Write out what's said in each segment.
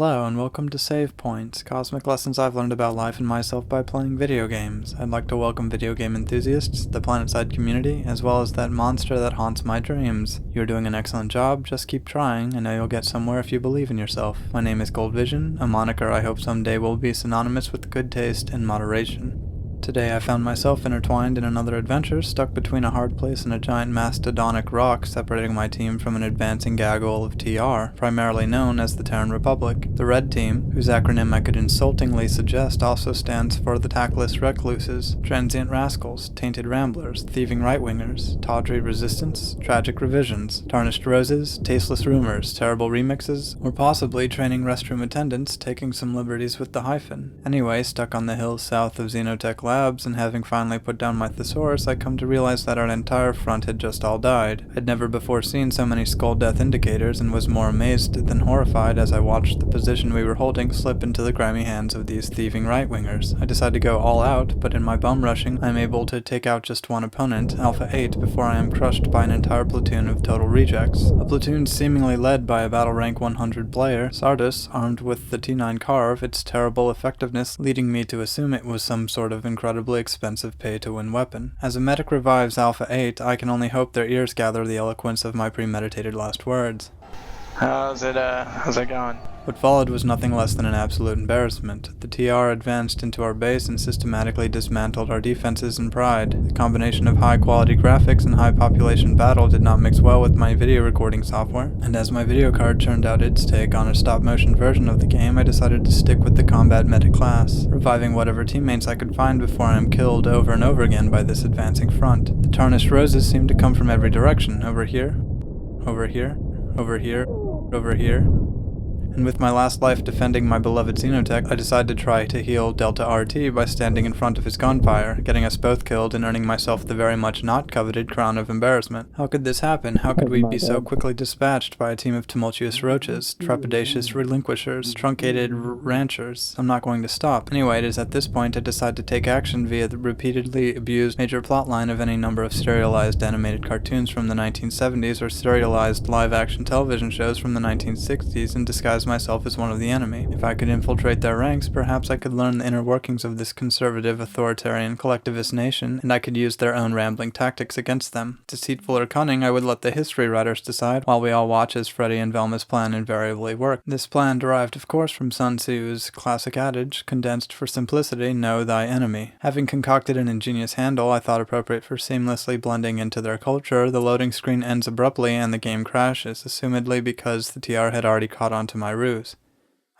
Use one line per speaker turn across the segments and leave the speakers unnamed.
Hello and welcome to Savepoints, cosmic lessons I've learned about life and myself by playing video games. I'd like to welcome video game enthusiasts, the Planetside community, as well as that monster that haunts my dreams. You're doing an excellent job, just keep trying. I know you'll get somewhere if you believe in yourself. My name is Goldvision, a moniker I hope someday will be synonymous with good taste and moderation. Today I found myself intertwined in another adventure, stuck between a hard place and a giant mastodonic rock separating my team from an advancing gaggle of TR, primarily known as the Terran Republic. The Red Team, whose acronym I could insultingly suggest also stands for the Tactless Recluses, Transient Rascals, Tainted Ramblers, Thieving Right-Wingers, Tawdry Resistance, Tragic Revisions, Tarnished Roses, Tasteless Rumors, Terrible Remixes, or possibly training restroom attendants taking some liberties with the hyphen. Anyway, stuck on the hills south of Xenotech Labs, and having finally put down my thesaurus, I come to realize that our entire front had just all died. I'd never before seen so many skull death indicators, and was more amazed than horrified as I watched the position we were holding slip into the grimy hands of these thieving right-wingers. I decide to go all out, but in my bum rushing, I am able to take out just one opponent, Alpha 8, before I am crushed by an entire platoon of total rejects. A platoon seemingly led by a battle rank 100 player, Sardis, armed with the T9 Carve, its terrible effectiveness leading me to assume it was some sort of incredibly expensive pay-to-win weapon. As a medic revives Alpha 8, I can only hope their ears gather the eloquence of my premeditated last words.
How's it going?
What followed was nothing less than an absolute embarrassment. The TR advanced into our base and systematically dismantled our defenses and pride. The combination of high-quality graphics and high-population battle did not mix well with my video recording software, and as my video card turned out its take on a stop-motion version of the game, I decided to stick with the combat medic class, reviving whatever teammates I could find before I am killed over and over again by this advancing front. The Tarnished Roses seemed to come from every direction. Over here, over here, over here, over here. And with my last life defending my beloved Xenotech, I decided to try to heal Delta RT by standing in front of his gunfire, getting us both killed and earning myself the very much not coveted crown of embarrassment. How could this happen? How could we be so quickly dispatched by a team of tumultuous roaches, trepidatious relinquishers, truncated ranchers? I'm not going to stop. Anyway, it is at this point I decide to take action via the repeatedly abused major plotline of any number of serialized animated cartoons from the 1970s or serialized live-action television shows from the 1960s and disguise myself as one of the enemy. If I could infiltrate their ranks, perhaps I could learn the inner workings of this conservative, authoritarian, collectivist nation, and I could use their own rambling tactics against them. Deceitful or cunning, I would let the history writers decide, while we all watch as Freddy and Velma's plan invariably worked. This plan derived, of course, from Sun Tzu's classic adage, condensed for simplicity, know thy enemy. Having concocted an ingenious handle I thought appropriate for seamlessly blending into their culture, the loading screen ends abruptly and the game crashes, assumedly because the TR had already caught on to my ruse.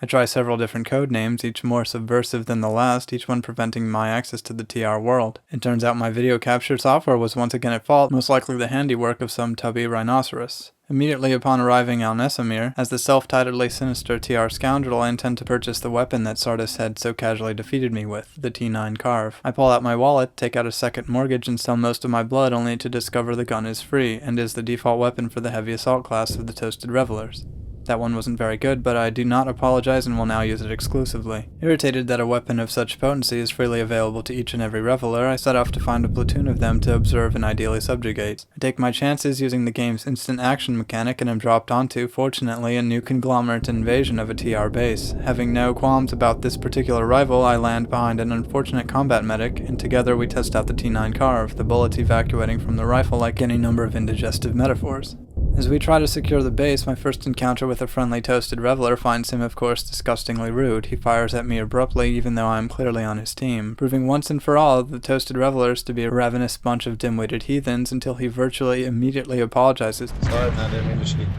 I try several different code names, each more subversive than the last, each one preventing my access to the TR world. It turns out my video capture software was once again at fault, most likely the handiwork of some tubby rhinoceros. Immediately upon arriving Al Nesamir, as the self-titledly sinister TR scoundrel, I intend to purchase the weapon that Sardis had so casually defeated me with, the T9 Carve. I pull out my wallet, take out a second mortgage, and sell most of my blood only to discover the gun is free, and is the default weapon for the heavy assault class of the Toasted Revelers. That one wasn't very good, but I do not apologize and will now use it exclusively. Irritated that a weapon of such potency is freely available to each and every reveler, I set off to find a platoon of them to observe and ideally subjugate. I take my chances using the game's instant action mechanic and am dropped onto, fortunately, a new conglomerate invasion of a TR base. Having no qualms about this particular rival, I land behind an unfortunate combat medic, and together we test out the T9 Carve, the bullets evacuating from the rifle like any number of indigestive metaphors. As we try to secure the base, my first encounter with a friendly Toasted Reveler finds him, of course, disgustingly rude. He fires at me abruptly, even though I am clearly on his team, proving once and for all the Toasted Revelers to be a ravenous bunch of dim-witted heathens until he virtually immediately apologizes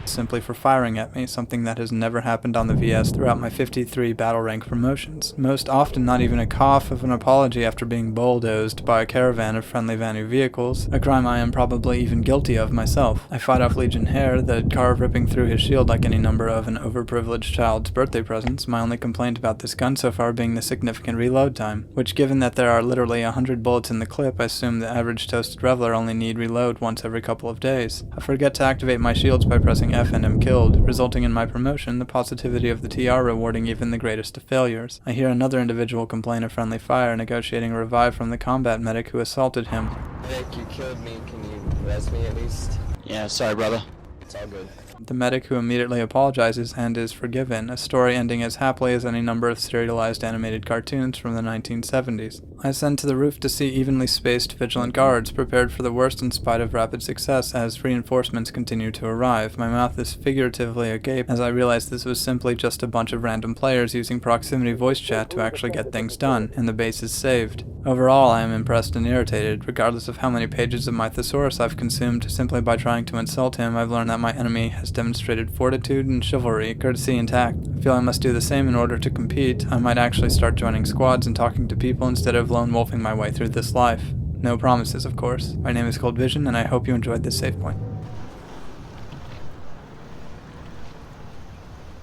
simply for firing at me, something that has never happened on the VS throughout my 53 battle rank promotions. Most often not even a cough of an apology after being bulldozed by a caravan of friendly Vanu vehicles, a crime I am probably even guilty of myself. I fight off Legion Hair, the Carve ripping through his shield like any number of an overprivileged child's birthday presents, my only complaint about this gun so far being the significant reload time, which given that there are literally 100 bullets in the clip, I assume the average Toasted Reveler only need reload once every couple of days. I forget to activate my shields by pressing F and am killed, resulting in my promotion, the positivity of the TR rewarding even the greatest of failures. I hear another individual complain of friendly fire, negotiating a revive from the combat medic who assaulted him.
Nick, you killed me. Can you res me at least?
Yeah, sorry, brother.
It's all good.
The medic who immediately apologizes and is forgiven, a story ending as happily as any number of serialized animated cartoons from the 1970s. I ascend to the roof to see evenly spaced vigilant guards, prepared for the worst in spite of rapid success as reinforcements continue to arrive. My mouth is figuratively agape as I realize this was simply just a bunch of random players using proximity voice chat to actually get things done, and the base is saved. Overall, I am impressed and irritated. Regardless of how many pages of my thesaurus I've consumed, simply by trying to insult him, I've learned that my enemy has demonstrated fortitude and chivalry, courtesy and tact. I feel I must do the same in order to compete. I might actually start joining squads and talking to people instead of lone wolfing my way through this life. No promises, of course. My name is Goldvision, and I hope you enjoyed this save point.